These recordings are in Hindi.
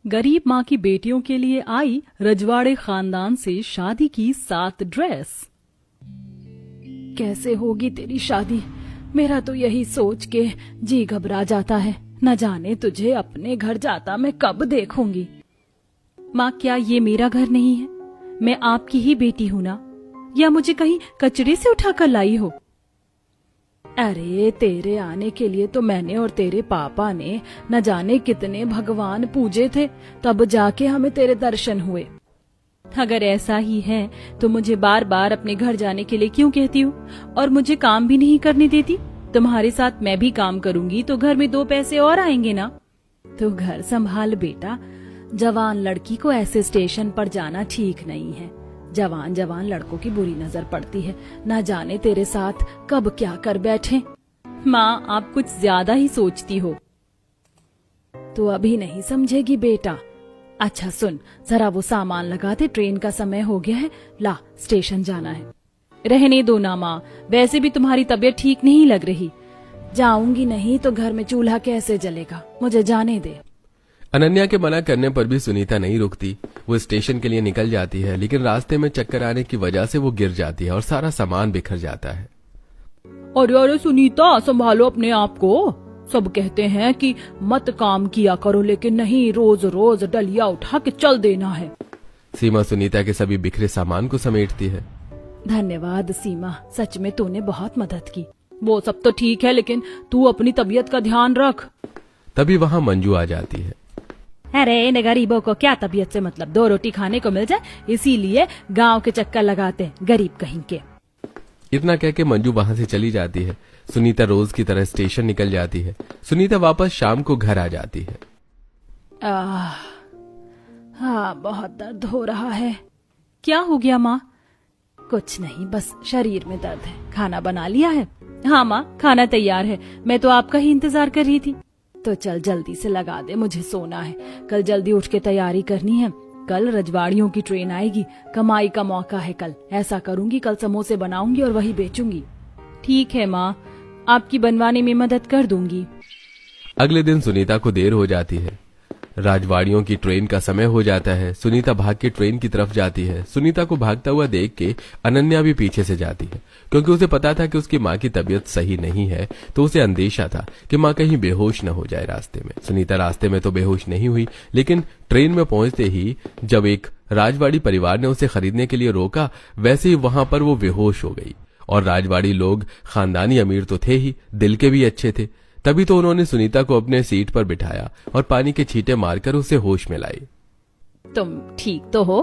गरीब माँ की बेटियों के लिए आई रजवाड़े खानदान से शादी की 7 ड्रेस। कैसे होगी तेरी शादी, मेरा तो यही सोच के जी घबरा जाता है। न जाने तुझे अपने घर जाता मैं कब देखूंगी। माँ, क्या ये मेरा घर नहीं है? मैं आपकी ही बेटी हूं ना, या मुझे कहीं कचरे से उठाकर लाई हो? अरे तेरे आने के लिए तो मैंने और तेरे पापा ने न जाने कितने भगवान पूजे थे, तब जाके हमें तेरे दर्शन हुए। अगर ऐसा ही है तो मुझे बार बार अपने घर जाने के लिए क्यों कहती हो, और मुझे काम भी नहीं करने देती? तुम्हारे साथ मैं भी काम करूंगी तो घर में 2 पैसे और आएंगे ना। तो घर संभाल बेटा, जवान लड़की को ऐसे स्टेशन पर जाना ठीक नहीं है। जवान जवान लड़कों की बुरी नजर पड़ती है, ना जाने तेरे साथ कब क्या कर बैठे। माँ, आप कुछ ज्यादा ही सोचती हो। तो अभी नहीं समझेगी बेटा। अच्छा सुन, जरा वो सामान लगा दे, ट्रेन का समय हो गया है। ला, स्टेशन जाना है। रहने दो ना माँ, वैसे भी तुम्हारी तबीयत ठीक नहीं लग रही। जाऊंगी नहीं तो घर में चूल्हा कैसे जलेगा, मुझे जाने दे। अनन्या के मना करने पर भी सुनीता नहीं रुकती। वो स्टेशन के लिए निकल जाती है, लेकिन रास्ते में चक्कर आने की वजह से वो गिर जाती है और सारा सामान बिखर जाता है। अरे अरे सुनीता, संभालो अपने आप को। सब कहते हैं कि मत काम किया करो, लेकिन नहीं, रोज रोज डलिया उठा के चल देना है। सीमा सुनीता के सभी बिखरे सामान को समेटती है। धन्यवाद सीमा, सच में तूने बहुत मदद की। वो सब तो ठीक है, लेकिन तू अपनी तबीयत का ध्यान रख। तभी वहाँ मंजू आ जाती है। अरे इन गरीबों को क्या तबीयत से मतलब, 2 रोटी खाने को मिल जाए इसीलिए गांव के चक्कर लगाते हैं, गरीब कहीं के। इतना कह के मंजू वहाँ से चली जाती है। सुनीता रोज की तरह स्टेशन निकल जाती है। सुनीता वापस शाम को घर आ जाती है। हाँ, बहुत दर्द हो रहा है। क्या हो गया माँ? कुछ नहीं, बस शरीर में दर्द है। खाना बना लिया है? हाँ माँ, खाना तैयार है, मैं तो आपका ही इंतजार कर रही थी। तो चल जल्दी से लगा दे, मुझे सोना है। कल जल्दी उठ के तैयारी करनी है। कल रजवाड़ियों की ट्रेन आएगी, कमाई का मौका है कल। ऐसा करूंगी, कल समोसे बनाऊंगी और वही बेचूंगी। ठीक है माँ, आपकी बनवाने में मदद कर दूंगी। अगले दिन सुनीता को देर हो जाती है। राजवाड़ियों की ट्रेन का समय हो जाता है। सुनीता भाग के ट्रेन की तरफ जाती है। सुनीता को भागता हुआ देख के अनन्या भी पीछे से जाती है, क्योंकि उसे पता था कि उसकी माँ की तबीयत सही नहीं है। तो उसे अंदेशा था कि माँ कहीं बेहोश न हो जाए रास्ते में। सुनीता रास्ते में तो बेहोश नहीं हुई, लेकिन ट्रेन में पहुंचते ही जब एक राजवाड़ी परिवार ने उसे खरीदने के लिए रोका, वैसे ही वहां पर वो बेहोश हो गई। और राजवाड़ी लोग खानदानी अमीर तो थे ही, दिल के भी अच्छे थे। तभी तो उन्होंने सुनीता को अपने सीट पर बिठाया और पानी के छींटे मारकर उसे होश में लाई। तुम ठीक तो हो?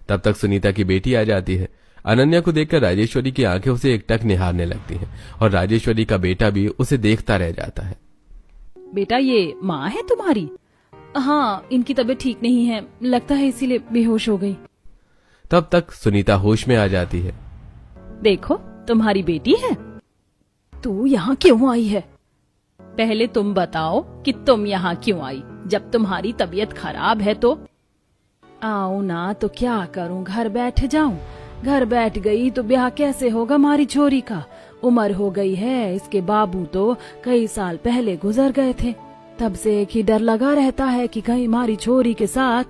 तब तक सुनीता की बेटी आ जाती है। अनन्या को देखकर राजेश्वरी की आंखें उसे एकटक निहारने लगती हैं और राजेश्वरी का बेटा भी उसे देखता रह जाता है। बेटा, ये माँ है तुम्हारी? हाँ, इनकी तबीयत ठीक नहीं है, लगता है इसीलिए बेहोश हो गई। तब तक सुनीता होश में आ जाती है। देखो, तुम्हारी बेटी है। तू यहाँ क्यों आई है? पहले तुम बताओ कि तुम यहाँ क्यों आई, जब तुम्हारी तबीयत खराब है तो? आओ ना तो क्या करूं, घर बैठ जाऊं? घर बैठ गई तो ब्याह कैसे होगा हमारी छोरी का? उम्र हो गई है, इसके बाबू तो कई साल पहले गुजर गए थे। तब से एक ही डर लगा रहता है कि कहीं हमारी छोरी के साथ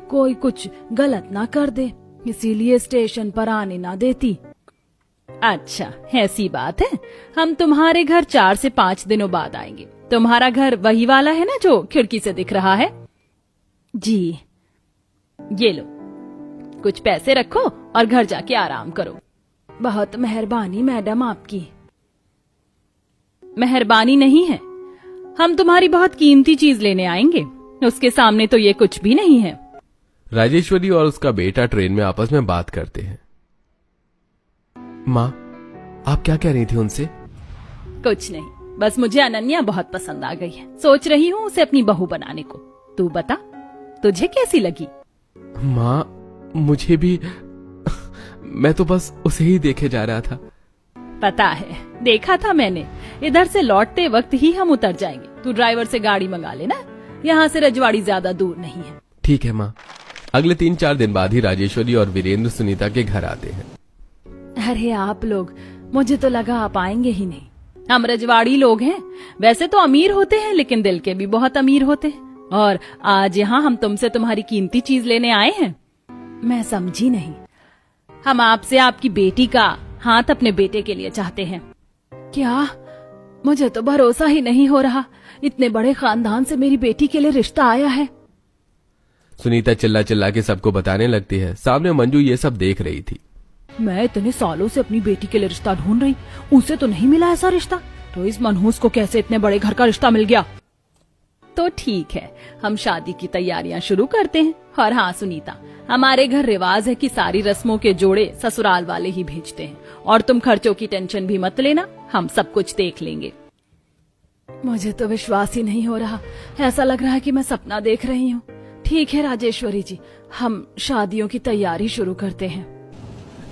कोई कुछ गलत ना कर दे, इसीलिए स्टेशन पर आने ना देती। अच्छा, ऐसी बात है। हम तुम्हारे घर 4 से 5 दिनों बाद आएंगे। तुम्हारा घर वही वाला है ना जो खिड़की से दिख रहा है? जी। ये लो, कुछ पैसे रखो और घर जाके आराम करो। बहुत मेहरबानी मैडम आपकी। मेहरबानी नहीं है, हम तुम्हारी बहुत कीमती चीज लेने आएंगे, उसके सामने तो ये कुछ भी नहीं है। राजेश्वरी और उसका बेटा ट्रेन में आपस में बात करते हैं। माँ, आप क्या कह रही थी उनसे? कुछ नहीं, बस मुझे अनन्या बहुत पसंद आ गई है। सोच रही हूँ उसे अपनी बहू बनाने को। तू बता, तुझे कैसी लगी? माँ, मुझे भी, मैं तो बस उसे ही देखे जा रहा था। पता है, देखा था मैंने। इधर से लौटते वक्त ही हम उतर जाएंगे। तू ड्राइवर से गाड़ी मंगा लेना, यहाँ से रजवाड़ी ज्यादा दूर नहीं है। ठीक है माँ। अगले 3-4 दिन बाद ही राजेश्वरी और वीरेंद्र सुनीता के घर आते हैं। अरे आप लोग, मुझे तो लगा आप आएंगे ही नहीं। हम रजवाड़ी लोग हैं, वैसे तो अमीर होते हैं लेकिन दिल के भी बहुत अमीर होते हैं। और आज यहाँ हम तुमसे तुम्हारी कीमती चीज लेने आए हैं। मैं समझी नहीं। हम आपसे आपकी बेटी का हाथ अपने बेटे के लिए चाहते हैं। क्या? मुझे तो भरोसा ही नहीं हो रहा, इतने बड़े खानदान से मेरी बेटी के लिए रिश्ता आया है। सुनीता चिल्ला चिल्ला के सबको बताने लगती है। सामने मंजू ये सब देख रही थी। मैं इतने सालों से अपनी बेटी के लिए रिश्ता ढूंढ रही, उसे तो नहीं मिला ऐसा रिश्ता, तो इस मनहूस को कैसे इतने बड़े घर का रिश्ता मिल गया? तो ठीक है, हम शादी की तैयारियां शुरू करते हैं। और हाँ सुनीता, हमारे घर रिवाज है कि सारी रस्मों के जोड़े ससुराल वाले ही भेजते हैं, और तुम खर्चों की टेंशन भी मत लेना, हम सब कुछ देख लेंगे। मुझे तो विश्वास ही नहीं हो रहा, ऐसा लग रहा है कि मैं सपना देख रही हूँ। ठीक है राजेश्वरी जी, हम शादियों की तैयारी शुरू करते हैं।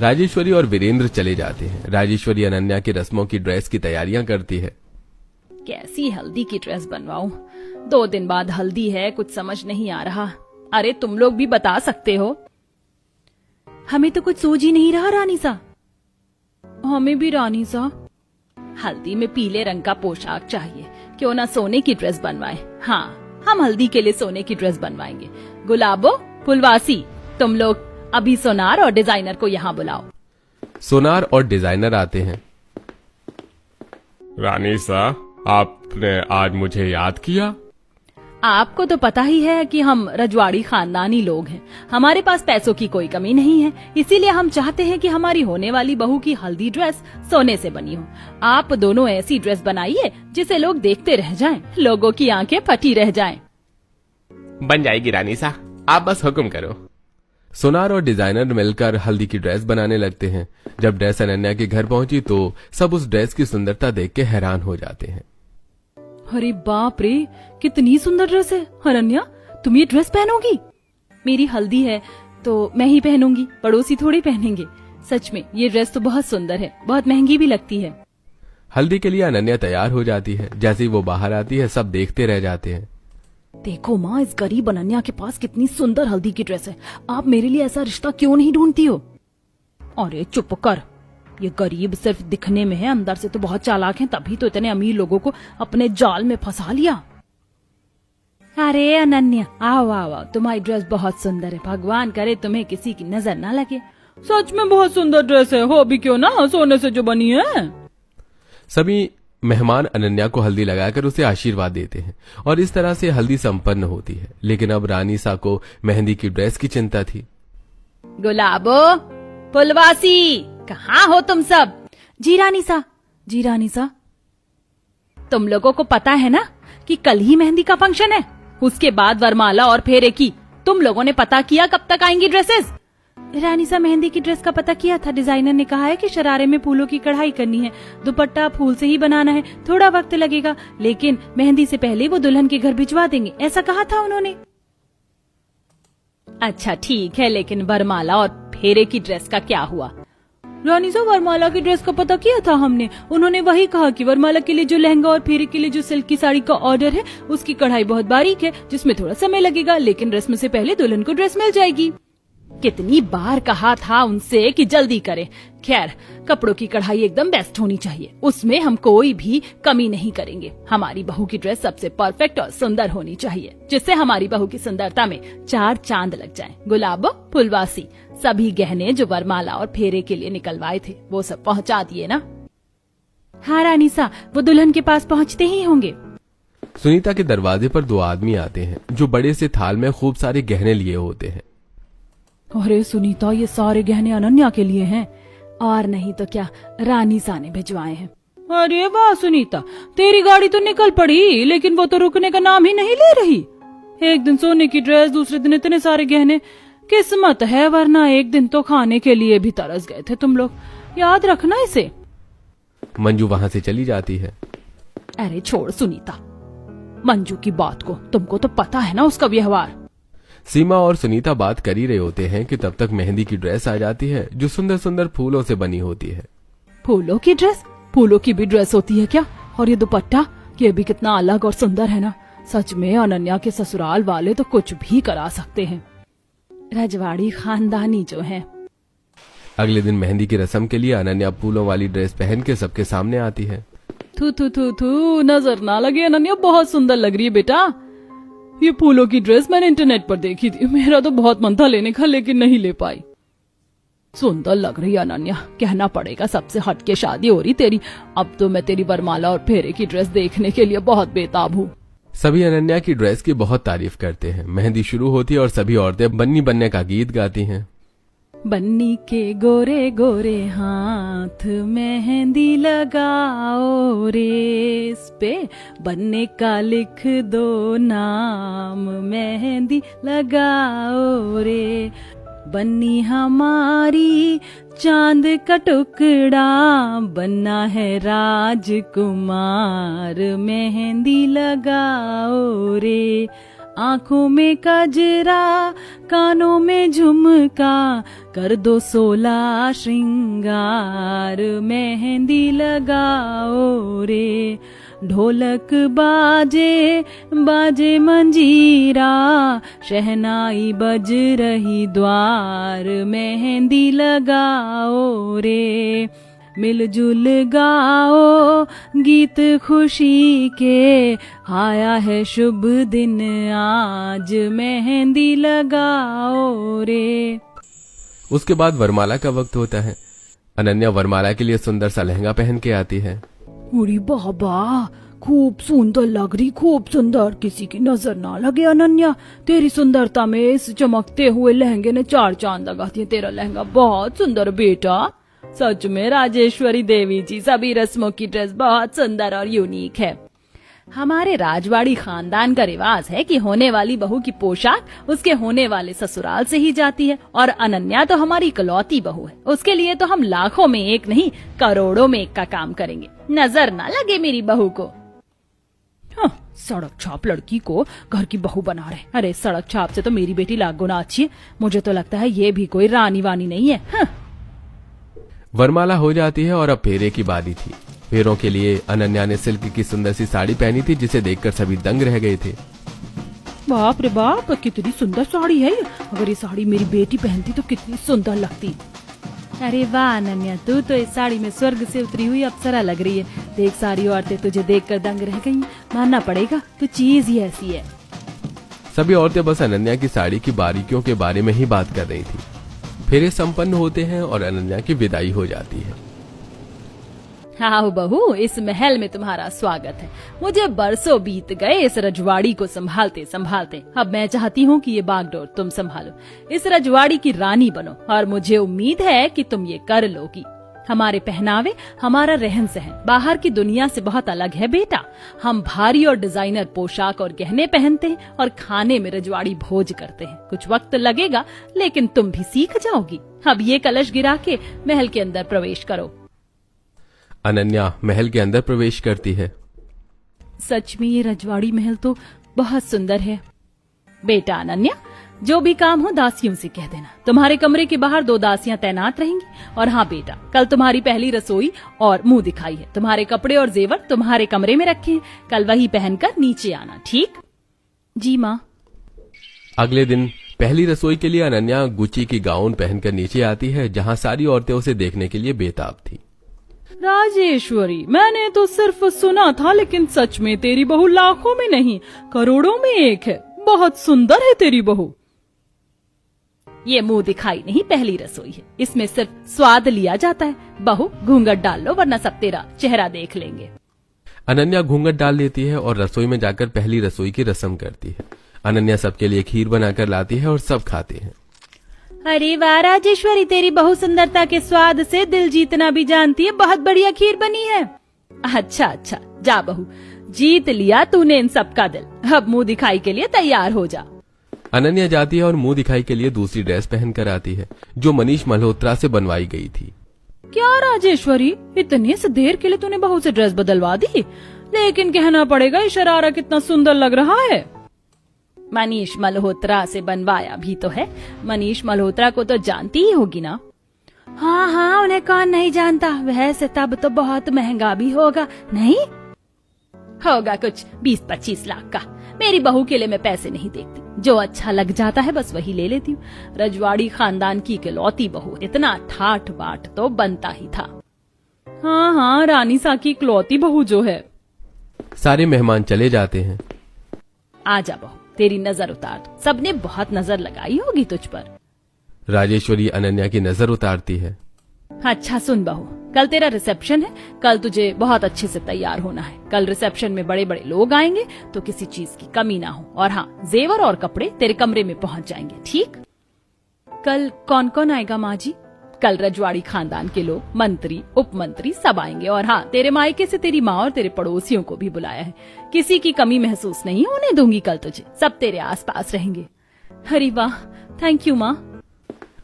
राजेश्वरी और वीरेंद्र चले जाते हैं। राजेश्वरी अनन्या की रस्मों की ड्रेस की तैयारियां करती है। कैसी हल्दी की ड्रेस बनवाऊं? 2 दिन बाद हल्दी है, कुछ समझ नहीं आ रहा। अरे तुम लोग भी बता सकते हो। हमें तो कुछ सूझ ही नहीं रहा रानी सा। हमें भी रानी सा। हल्दी में पीले रंग का पोशाक चाहिए, क्यों ना सोने की ड्रेस बनवाए। हाँ, हम हल्दी के लिए सोने की ड्रेस बनवाएंगे। गुलाबो, फुलवासी, तुम लोग अभी सोनार और डिजाइनर को यहाँ बुलाओ। सोनार और डिजाइनर आते हैं। रानी सा, आपने आज मुझे याद किया? आपको तो पता ही है कि हम रजवाड़ी खानदानी लोग हैं, हमारे पास पैसों की कोई कमी नहीं है, इसीलिए हम चाहते हैं कि हमारी होने वाली बहू की हल्दी ड्रेस सोने से बनी हो। आप दोनों ऐसी ड्रेस बनाइए जिसे लोग देखते रह जाएं, लोगों की आंखें फटी रह जाएं। बन जाएगी रानी सा, आप बस हुक्म करो। सोनार और डिजाइनर मिलकर हल्दी की ड्रेस बनाने लगते हैं। जब ड्रेस अनन्या के घर पहुंची तो सब उस ड्रेस की सुंदरता देख के हैरान हो जाते हैं। अरे बाप रे, कितनी सुंदर ड्रेस है। अनन्या, तुम ये ड्रेस पहनोगी? मेरी हल्दी है तो मैं ही पहनूंगी, पड़ोसी थोड़ी पहनेंगे। सच में ये ड्रेस तो बहुत सुंदर है, बहुत महंगी भी लगती है। हल्दी के लिए अनन्या तैयार हो जाती है। जैसे ही वो बाहर आती है सब देखते रह जाते हैं। देखो माँ, इस गरीब अनन्या के पास कितनी सुंदर हल्दी की ड्रेस है, आप मेरे लिए ऐसा रिश्ता क्यों नहीं ढूंढती हो? अरे चुप कर, ये गरीब सिर्फ दिखने में है, अंदर से तो बहुत चालाक हैं, तभी तो इतने अमीर लोगों को अपने जाल में फंसा लिया। अरे अनन्या, आओ आओ आओ, तुम्हारी ड्रेस बहुत सुंदर है, भगवान करे तुम्हें किसी की नजर ना लगे। सच में बहुत सुंदर ड्रेस है, हो भी क्यों ना, सोने से जो बनी है। सभी मेहमान अनन्या को हल्दी लगाकर उसे आशीर्वाद देते हैं और इस तरह से हल्दी संपन्न होती है। लेकिन अब रानी सा को मेहंदी की ड्रेस की चिंता थी। गुलाबो, फुलवासी, कहाँ हो तुम सब? जी रानी सा, जी रानी सा। तुम लोगों को पता है ना कि कल ही मेहंदी का फंक्शन है, उसके बाद वरमाला और फेरे की। तुम लोगों ने पता किया कब तक आएंगी ड्रेसेस? रानी सा, मेहंदी की ड्रेस का पता किया था, डिजाइनर ने कहा है कि शरारे में फूलों की कढ़ाई करनी है, दुपट्टा फूल से ही बनाना है, थोड़ा वक्त लगेगा, लेकिन मेहंदी से पहले वो दुल्हन के घर भिजवा देंगे, ऐसा कहा था उन्होंने। अच्छा ठीक है, लेकिन वरमाला और फेरे की ड्रेस का क्या हुआ? रानी सा, वरमाला की ड्रेस का पता किया था हमने, उन्होंने वही कहा कि वरमाला के लिए जो लहंगा और फेरे के लिए जो सिल्क की साड़ी का ऑर्डर है, उसकी कढ़ाई बहुत बारीक है, जिसमें थोड़ा समय लगेगा, लेकिन रस्म से पहले दुल्हन को ड्रेस मिल जाएगी। कितनी बार कहा था उनसे कि जल्दी करें। खैर, कपड़ों की कढ़ाई एकदम बेस्ट होनी चाहिए, उसमें हम कोई भी कमी नहीं करेंगे। हमारी बहू की ड्रेस सबसे परफेक्ट और सुंदर होनी चाहिए, जिससे हमारी बहू की सुंदरता में 4 चांद लग जाएं। गुलाबो, फुलवासी, सभी गहने जो वरमाला और फेरे के लिए निकलवाए थे वो सब पहुंचा दिए ना? हाँ रानी सा, वो दुल्हन के पास पहुंचते ही होंगे। सुनीता के दरवाजे पर 2 आदमी आते हैं जो बड़े से थाल में खूब सारे गहने लिए होते हैं। अरे सुनीता, ये सारे गहने अनन्या के लिए हैं, और नहीं तो क्या, रानी सा ने भिजवाए हैं। अरे वाह सुनीता, तेरी गाड़ी तो निकल पड़ी, लेकिन वो तो रुकने का नाम ही नहीं ले रही। एक दिन सोने की ड्रेस, दूसरे दिन इतने सारे गहने, किस्मत है, वरना एक दिन तो खाने के लिए भी तरस गए थे तुम लोग, याद रखना इसे। मंजू वहाँ से चली जाती है। अरे छोड़ सुनीता, मंजू की बात को, तुमको तो पता है ना उसका व्यवहार। सीमा और सुनीता बात कर ही रहे होते हैं कि तब तक मेहंदी की ड्रेस आ जाती है जो सुंदर सुंदर फूलों से बनी होती है। फूलों की ड्रेस? फूलों की भी ड्रेस होती है क्या? और ये दुपट्टा, ये भी कितना अलग और सुंदर है ना। सच में अनन्या के ससुराल वाले तो कुछ भी करा सकते हैं, रजवाड़ी खानदानी जो है। अगले दिन मेहंदी की रस्म के लिए अनन्या फूलों वाली ड्रेस पहन के सबके सामने आती है। थू थू थू थू, नजर ना लगे, अनन्या बहुत सुंदर लग रही है बेटा। ये फूलों की ड्रेस मैंने इंटरनेट पर देखी थी, मेरा तो बहुत मन था लेने का लेकिन नहीं ले पाई। सुंदर लग रही अनन्या, कहना पड़ेगा सबसे हटके शादी हो रही तेरी। अब तो मैं तेरी वरमाला और फेरे की ड्रेस देखने के लिए बहुत बेताब हूँ। सभी अनन्या की ड्रेस की बहुत तारीफ करते हैं। मेहंदी शुरू होती है और सभी औरतें बन्नी बनने का गीत गाती हैं। बन्नी के गोरे गोरे हाथ मेहंदी लगाओ रे, इस पे बनने का लिख दो नाम, मेहंदी लगाओ रे। बन्नी हमारी चांद का टुकड़ा, बनना है राजकुमार, मेहंदी लगाओ रे। आंखों में कजरा, कानों में झुमका, कर दो 16 श्रृंगार, मेहंदी लगाओ रे। ढोलक बाजे बाजे मंजीरा, शहनाई बज रही द्वार, मेहंदी लगाओ रे। मिलजुल गाओ गीत खुशी के, आया है शुभ दिन आज, मेहंदी लगाओ रे। उसके बाद वरमाला का वक्त होता है। अनन्या वरमाला के लिए सुंदर सा लहंगा पहन के आती है। अरे बाबा, खूब सुंदर लग रही, खूब सुंदर, किसी की नजर ना लगे अनन्या। तेरी सुंदरता में इस चमकते हुए लहंगे ने 4 चांद लगा दिए। तेरा लहंगा बहुत सुंदर बेटा। सच में राजेश्वरी देवी जी, सभी रस्मों की ड्रेस बहुत सुंदर और यूनिक है। हमारे राजवाड़ी खानदान का रिवाज है कि होने वाली बहू की पोशाक उसके होने वाले ससुराल से ही जाती है, और अनन्या तो हमारी इकलौती बहू है। उसके लिए तो हम लाखों में एक नहीं, करोड़ों में एक का काम करेंगे। नजर ना लगे मेरी बहू को। हाँ, सड़क छाप लड़की को घर की बहू बना रहे। अरे सड़क छाप से तो मेरी बेटी लाख गुना अच्छी है। मुझे तो लगता है ये भी कोई रानी वानी नहीं है। हाँ। वरमाला हो जाती है और अब फेरे की बारी थी। फेरों के लिए अनन्या ने सिल्क की सुंदर सी साड़ी पहनी थी, जिसे देखकर सभी दंग रह गए थे। बाप रे बाप, कितनी सुंदर साड़ी है ये। अगर ये साड़ी मेरी बेटी पहनती तो कितनी सुंदर लगती। अरे वाह अनन्या, तू तो इस साड़ी में स्वर्ग से उतरी हुई अप्सरा लग रही है। देख, सारी औरतें तुझे देखकर दंग रह गई। मानना पड़ेगा, तू चीज ही ऐसी है। सभी औरतें बस अनन्या की साड़ी की बारीकियों के बारे में ही बात कर रही थी। फेरे संपन्न होते हैं और अनन्या की विदाई हो जाती है। हाँ बहू, इस महल में तुम्हारा स्वागत है। मुझे बरसों बीत गए इस रजवाड़ी को संभालते संभालते। अब मैं चाहती हूँ कि ये बागडोर तुम संभालो, इस रजवाड़ी की रानी बनो, और मुझे उम्मीद है कि तुम ये कर लोगी। हमारे पहनावे, हमारा रहन सहन बाहर की दुनिया से बहुत अलग है बेटा। हम भारी और डिजाइनर पोशाक और गहने पहनते हैं और खाने में रजवाड़ी भोज करते हैं। कुछ वक्त लगेगा, लेकिन तुम भी सीख जाओगी। अब ये कलश गिरा के महल के अंदर प्रवेश करो। अनन्या महल के अंदर प्रवेश करती है। सच में ये रजवाड़ी महल तो बहुत सुंदर है। बेटा अनन्या, जो भी काम हो दासियों से कह देना। तुम्हारे कमरे के बाहर 2 दासियां तैनात रहेंगी। और हाँ बेटा, कल तुम्हारी पहली रसोई और मुंह दिखाई है। तुम्हारे कपड़े और जेवर तुम्हारे कमरे में रखे हैं, कल वही पहनकर नीचे आना, ठीक? जी माँ। अगले दिन पहली रसोई के लिए अनन्या गुच्ची की गाउन पहनकर नीचे आती है, जहाँ सारी औरतें उसे देखने के लिए बेताब थी। राजेश्वरी, मैंने तो सिर्फ सुना था, लेकिन सच में तेरी बहू लाखों में नहीं करोड़ों में एक है। बहुत सुंदर है तेरी बहू। ये मुंह दिखाई नहीं पहली रसोई है, इसमें सिर्फ स्वाद लिया जाता है। बहू घूंघट डाल लो, वरना सब तेरा चेहरा देख लेंगे। अनन्या घूंघट डाल लेती है और रसोई में जाकर पहली रसोई की रस्म करती है। अनन्या सबके लिए खीर बनाकर लाती है और सब खाते हैं। अरे वाह राजेश्वरी, तेरी बहू सुंदरता के स्वाद से दिल जीतना भी जानती है। बहुत बढ़िया खीर बनी है। अच्छा अच्छा, जा बहू, जीत लिया तूने इन सबका दिल। अब मुंह दिखाई के लिए तैयार हो जा। अनन्या जाती है और मुंह दिखाई के लिए दूसरी ड्रेस पहन कर आती है, जो मनीष मल्होत्रा से बनवाई गई थी। क्या राजेश्वरी, इतने से देर के लिए तूने बहू से ड्रेस बदलवा दी? लेकिन कहना पड़ेगा ये शरारा कितना सुंदर लग रहा है। मनीष मल्होत्रा से बनवाया भी तो है। मनीष मल्होत्रा को तो जानती ही होगी ना? हाँ हाँ, उन्हें कौन नहीं जानता। वैसे तब तो बहुत महंगा भी होगा, नहीं? होगा कुछ 20-25 लाख का। मेरी बहू के लिए मैं पैसे नहीं देखती, जो अच्छा लग जाता है बस वही ले लेती हूँ। रजवाड़ी खानदान की इकलौती बहू, इतना ठाठ बाट तो बनता ही था। हाँ हाँ, रानी सा की इकलौती बहू जो है। सारे मेहमान चले जाते हैं। आजा बहू, तेरी नजर उतार दूं। सबने बहुत नजर लगाई होगी तुझ पर। राजेश्वरी अनन्या की नजर उतारती है। अच्छा सुन बहू, कल तेरा रिसेप्शन है। कल तुझे बहुत अच्छे से तैयार होना है। कल रिसेप्शन में बड़े बड़े लोग आएंगे तो किसी चीज की कमी ना हो। और हाँ, जेवर और कपड़े तेरे कमरे में पहुंच जाएंगे, ठीक? कल कौन कौन आएगा माँ जी? कल रजवाड़ी खानदान के लोग, मंत्री, उपमंत्री सब आएंगे। और हाँ, तेरे मायके से तेरी माँ और तेरे पड़ोसियों को भी बुलाया है। किसी की कमी महसूस नहीं होने दूंगी कल तुझे। सब तेरे आसपास रहेंगे। अरे वाह, थैंक यू माँ।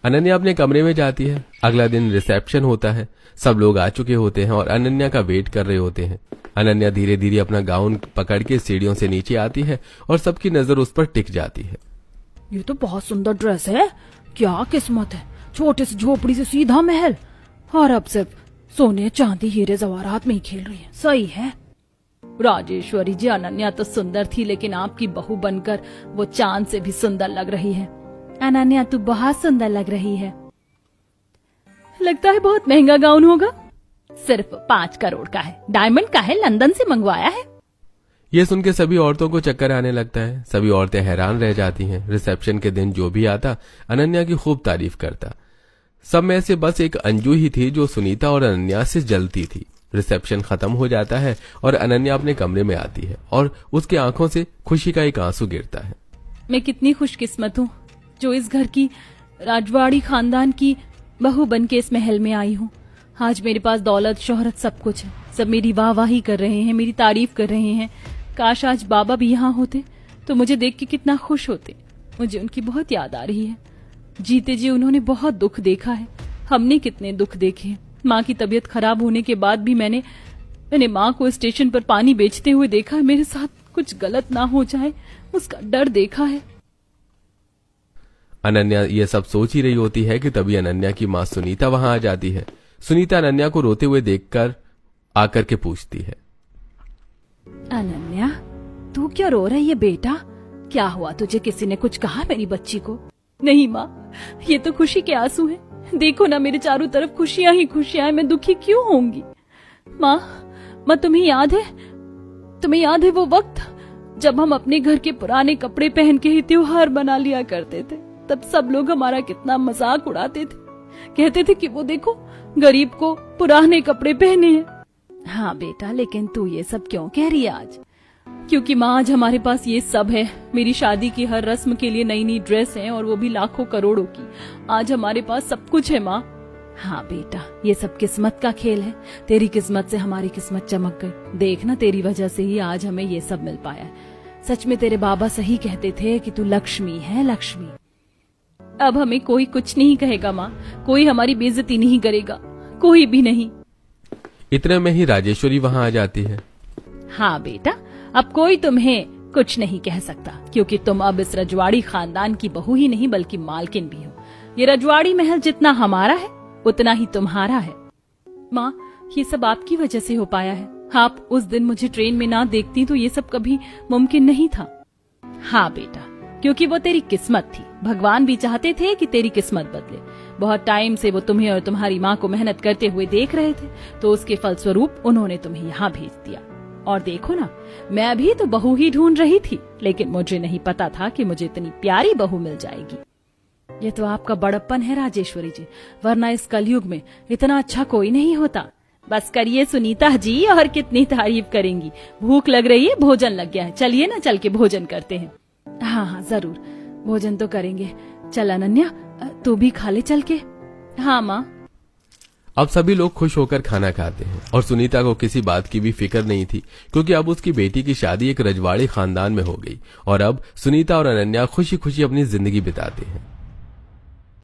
अनन्या अपने कमरे में जाती है। अगला दिन रिसेप्शन होता है। सब लोग आ चुके होते हैं और अनन्या का वेट कर रहे होते हैं। अनन्या धीरे धीरे अपना गाउन पकड़ के सीढ़ियों से नीचे आती है और सबकी नजर उस पर टिक जाती है। ये तो बहुत सुंदर ड्रेस है। क्या किस्मत है, छोटे से झोपड़ी से सीधा महल, और अब सिर्फ सोने चांदी हीरे जवाहरात में ही खेल रही है। सही है राजेश्वरी जी, अनन्या तो सुंदर थी, लेकिन आपकी बहू बनकर वो चांद से भी सुंदर लग रही है। अनन्या तू बहुत सुंदर लग रही है। लगता है बहुत महंगा गाउन होगा। सिर्फ 5 करोड़ का है, डायमंड का है, लंदन से मंगवाया है। ये सुन के सभी औरतों को चक्कर आने लगता है। सभी औरतें हैरान रह जाती हैं। रिसेप्शन के दिन जो भी आता अनन्या की खूब तारीफ करता। सब में से बस एक अंजू ही थी जो सुनीता और अनन्या से जलती थी। रिसेप्शन खत्म हो जाता है और अनन्या अपने कमरे में आती है और उसकी आंखों से खुशी का एक आंसू गिरता है। मैं कितनी खुशकिस्मत हूँ जो इस घर की राजवाड़ी खानदान की बहू बन के इस महल में आई हूँ। आज मेरे पास दौलत, शोहरत, सब कुछ है। सब मेरी वाहवाही कर रहे हैं, मेरी तारीफ कर रहे हैं। काश आज बाबा भी यहाँ होते तो मुझे देख के कितना खुश होते। मुझे उनकी बहुत याद आ रही है। जीते जी उन्होंने बहुत दुख देखा है। हमने कितने दुख देखे। माँ की तबीयत खराब होने के बाद भी मैंने माँ को स्टेशन पर पानी बेचते हुए देखा है। मेरे साथ कुछ गलत ना हो जाए उसका डर देखा है। अनन्या ये सब सोच ही रही होती है कि तभी अनन्या की माँ सुनीता वहां आ जाती है। सुनीता अनन्या को रोते हुए देखकर आकर के पूछती है, अनन्या तू क्या रो रही है बेटा? क्या हुआ तुझे? किसी ने कुछ कहा मेरी बच्ची को? नहीं माँ, ये तो खुशी के आंसू हैं। देखो ना, मेरे चारों तरफ खुशियां ही खुशियां हैं। मैं दुखी क्यों होंगी? माँ तुम्हें याद है वो वक्त जब हम अपने घर के पुराने कपड़े पहन के ही त्योहार बना लिया करते थे? तब सब लोग हमारा कितना मजाक उड़ाते थे। कहते थे कि वो देखो, गरीब को पुराने कपड़े पहने हैं। हाँ बेटा, लेकिन तू ये सब क्यों कह रही है आज? क्योंकि माँ आज हमारे पास ये सब है। मेरी शादी की हर रस्म के लिए नई नई ड्रेस है, और वो भी लाखों करोड़ों की। आज हमारे पास सब कुछ है माँ। हाँ बेटा, ये सब किस्मत का खेल है। तेरी किस्मत से हमारी किस्मत चमक गई। देखना, तेरी वजह से ही आज हमें ये सब मिल पाया है। सच में तेरे बाबा सही कहते थे कि तू लक्ष्मी है, लक्ष्मी। अब हमें कोई कुछ नहीं कहेगा माँ, कोई हमारी बेइज्जती नहीं करेगा, कोई भी नहीं। इतने में ही राजेश्वरी वहां आ जाती है। हाँ बेटा, अब कोई तुम्हें कुछ नहीं कह सकता, क्योंकि तुम अब इस रजवाड़ी खानदान की बहू ही नहीं बल्कि मालकिन भी हो। ये रजवाड़ी महल जितना हमारा है उतना ही तुम्हारा है। माँ, ये सब आपकी वजह से हो पाया है। आप उस दिन मुझे ट्रेन में ना देखती तो ये सब कभी मुमकिन नहीं था। हाँ बेटा, क्योंकि वो तेरी किस्मत थी। भगवान भी चाहते थे कि तेरी किस्मत बदले। बहुत टाइम से वो तुम्हें और तुम्हारी माँ को मेहनत करते हुए देख रहे थे, तो उसके फलस्वरूप उन्होंने तुम्हें यहाँ भेज दिया। और देखो ना, मैं भी तो बहू ही ढूंढ रही थी, लेकिन मुझे नहीं पता था कि मुझे इतनी प्यारी बहू मिल जाएगी। ये तो आपका बड़प्पन है राजेश्वरी जी, वरना इस कलयुग में इतना अच्छा कोई नहीं होता। बस करिए सुनीता जी, और कितनी तारीफ करेंगी। भूख लग रही है, भोजन लग गया है। चलिए ना, चल के भोजन करते हैं। हाँ जरूर, भोजन तो करेंगे। चल अनन्या, तू भी खा ले चल के। हाँ माँ। अब सभी लोग खुश होकर खाना खाते हैं और सुनीता को किसी बात की भी फिक्र नहीं थी, क्योंकि अब उसकी बेटी की शादी एक रजवाड़ी खानदान में हो गई और अब सुनीता और अनन्या खुशी खुशी अपनी जिंदगी बिताते हैं।